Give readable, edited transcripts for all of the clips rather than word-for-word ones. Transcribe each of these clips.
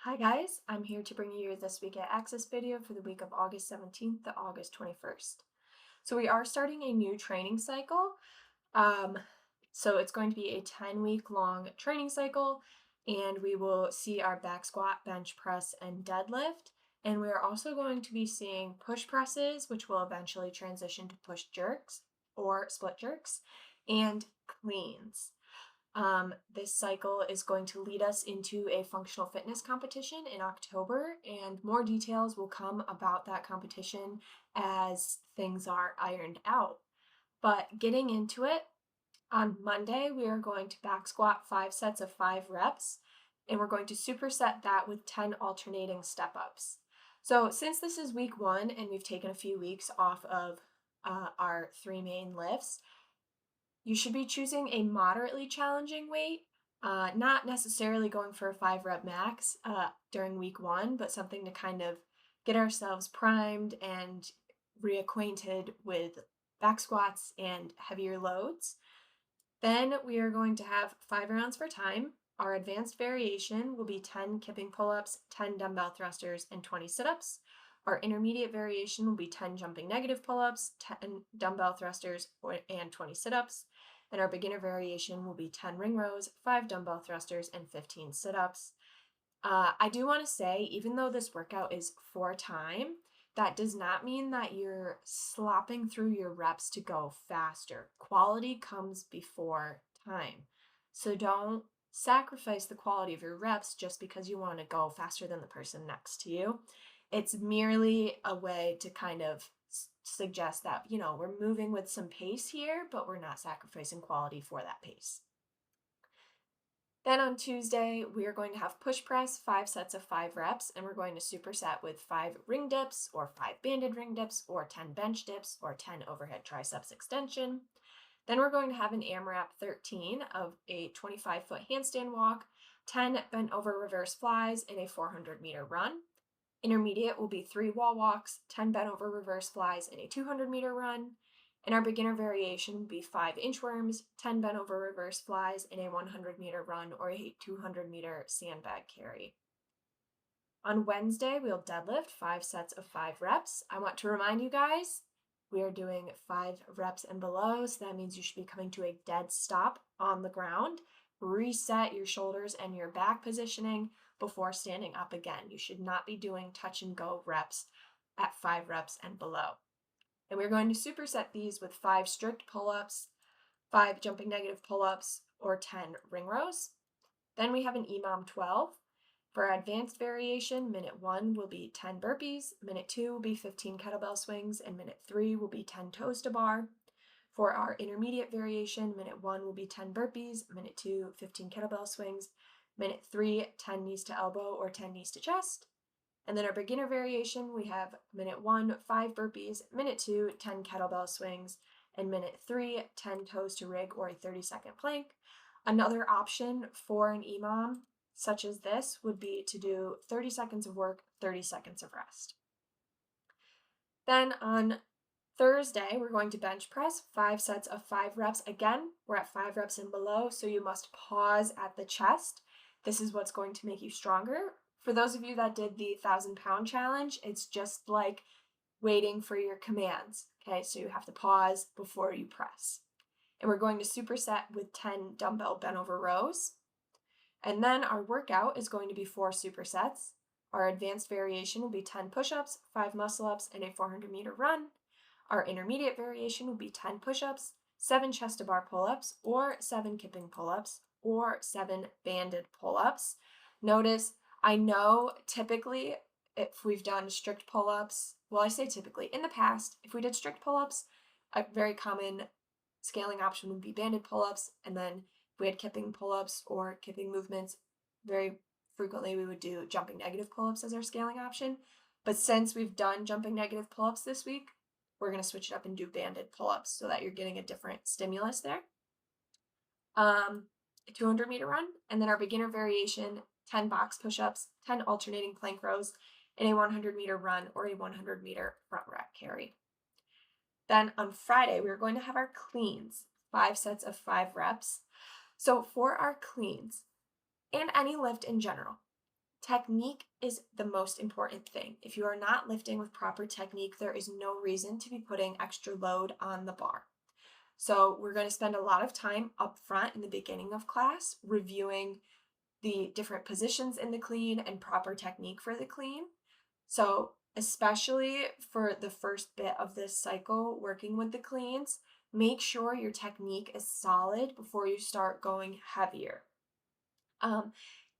Hi guys, I'm here to bring you your This Week at Access video for the week of August 17th to August 21st. So we are starting a new training cycle. Um, so it's going to be a 10-week long training cycle, and we will see our back squat, bench press, and deadlift. And we are also going to be seeing push presses, which will eventually transition to push jerks or split jerks, and cleans. This cycle is going to lead us into a functional fitness competition in October, and more details will come about that competition as things are ironed out. But getting into it, on Monday, we are going to back squat 5 sets of 5 reps, and we're going to superset that with 10 alternating step ups. So, since this is week 1 and we've taken a few weeks off of our 3 main lifts, you should be choosing a moderately challenging weight, not necessarily going for a 5 rep max during week 1, but something to kind of get ourselves primed and reacquainted with back squats and heavier loads. Then we are going to have 5 rounds for time. Our advanced variation will be 10 kipping pull-ups, 10 dumbbell thrusters, and 20 sit-ups. Our intermediate variation will be 10 jumping negative pull-ups, 10 dumbbell thrusters, and 20 sit-ups. And our beginner variation will be 10 ring rows, 5 dumbbell thrusters, and 15 sit-ups. I do want to say, even though this workout is for time, that does not mean that you're slopping through your reps to go faster. Quality comes before time. So don't sacrifice the quality of your reps just because you want to go faster than the person next to you. It's merely a way to kind of suggest that, we're moving with some pace here, but we're not sacrificing quality for that pace. Then on Tuesday, we are going to have push press, 5 sets of 5 reps, and we're going to superset with 5 ring dips or 5 banded ring dips or 10 bench dips or 10 overhead triceps extension. Then we're going to have an AMRAP 13 of a 25-foot handstand walk, 10 bent over reverse flies, and a 400-meter run. Intermediate will be 3 wall walks, 10 bent over reverse flies, and a 200-meter run. And our beginner variation will be 5 inchworms, 10 bent over reverse flies, and a 100-meter run or a 200-meter sandbag carry. On Wednesday, we'll deadlift 5 sets of 5 reps. I want to remind you guys, we are doing 5 reps and below, so that means you should be coming to a dead stop on the ground. Reset your shoulders and your back positioning before standing up again. You should not be doing touch and go reps at 5 reps and below. And we're going to superset these with 5 strict pull-ups, 5 jumping negative pull-ups, or 10 ring rows. Then we have an EMOM 12. For our advanced variation, minute 1 will be 10 burpees, minute 2 will be 15 kettlebell swings, and minute 3 will be 10 toes to bar. For our intermediate variation, minute 1 will be 10 burpees, minute 2, 15 kettlebell swings, minute 3, 10 knees to elbow or 10 knees to chest. And then our beginner variation, we have minute 1, 5 burpees, minute 2, 10 kettlebell swings, and minute 3, 10 toes to rig or a 30-second plank. Another option for an EMOM such as this would be to do 30 seconds of work, 30 seconds of rest. Then on Thursday, we're going to bench press 5 sets of 5 reps. Again, we're at 5 reps and below, so you must pause at the chest. This is what's going to make you stronger. For those of you that did the 1,000-pound challenge, it's just like waiting for your commands. Okay, so you have to pause before you press. And we're going to superset with 10 dumbbell bent over rows. And then our workout is going to be 4 supersets. Our advanced variation will be 10 push-ups, 5 muscle-ups, and a 400-meter run. Our intermediate variation will be 10 push-ups, 7 chest-to-bar pull-ups, or 7 kipping pull-ups, or 7 banded pull-ups. Notice, I know typically if we've done strict pull-ups, well, I say typically, in the past, if we did strict pull-ups, a very common scaling option would be banded pull-ups, and then if we had kipping pull-ups or kipping movements, very frequently we would do jumping negative pull-ups as our scaling option. But since we've done jumping negative pull-ups this week, we're going to switch it up and do banded pull-ups so that you're getting a different stimulus there. A 200-meter run, and then our beginner variation, 10 box push-ups, 10 alternating plank rows, and a 100-meter run or a 100-meter front rack carry. Then on Friday, we're going to have our cleans, 5 sets of 5 reps. So for our cleans, and any lift in general, Technique is the most important thing. If you are not lifting with proper technique, there is no reason to be putting extra load on the bar. So we're going to spend a lot of time up front in the beginning of class reviewing the different positions in the clean and proper technique for the clean. So especially for the first bit of this cycle, working with the cleans, make sure your technique is solid before you start going heavier.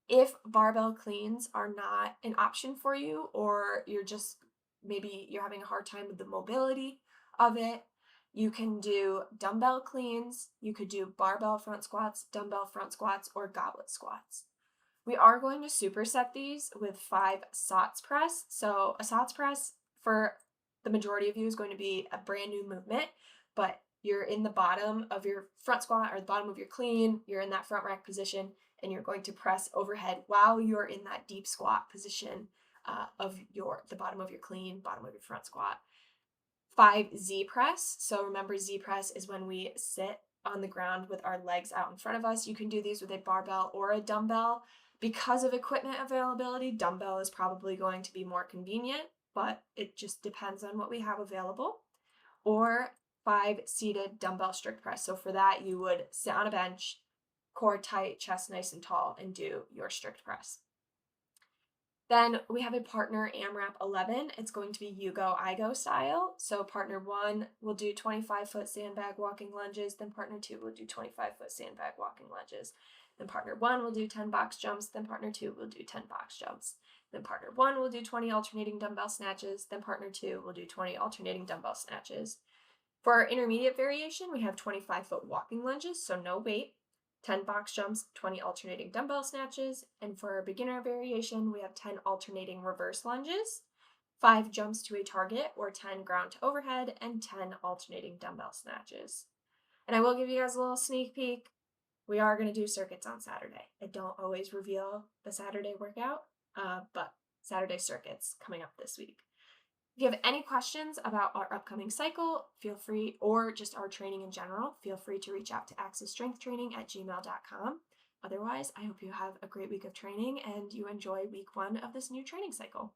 If barbell cleans are not an option for you, or maybe you're having a hard time with the mobility of it, you can do dumbbell cleans, you could do barbell front squats, dumbbell front squats, or goblet squats. We are going to superset these with 5 SOTS press. So a SOTS press for the majority of you is going to be a brand new movement, but you're in the bottom of your front squat or the bottom of your clean, you're in that front rack position, and you're going to press overhead while you're in that deep squat position of the bottom of your clean, bottom of your front squat. 5 Z press. So remember, Z press is when we sit on the ground with our legs out in front of us. You can do these with a barbell or a dumbbell. Because of equipment availability, dumbbell is probably going to be more convenient, but it just depends on what we have available. Or 5 seated dumbbell strict press. So for that, you would sit on a bench, core tight, chest nice and tall, and do your strict press. Then we have a partner AMRAP 11. It's going to be you go, I go style. So partner 1 will do 25-foot sandbag walking lunges. Then partner 2 will do 25-foot sandbag walking lunges. Then partner 1 will do 10 box jumps. Then partner 2 will do 10 box jumps. Then partner 1 will do 20 alternating dumbbell snatches. Then partner 2 will do 20 alternating dumbbell snatches. For our intermediate variation, we have 25-foot walking lunges, so no weight, 10 box jumps, 20 alternating dumbbell snatches, and for our beginner variation, we have 10 alternating reverse lunges, 5 jumps to a target or 10 ground to overhead, and 10 alternating dumbbell snatches. And I will give you guys a little sneak peek. We are going to do circuits on Saturday. I don't always reveal the Saturday workout, but Saturday circuits coming up this week. If you have any questions about our upcoming cycle, feel free, or just our training in general, feel free to reach out to axisstrengthtraining@gmail.com. Otherwise, I hope you have a great week of training and you enjoy week 1 of this new training cycle.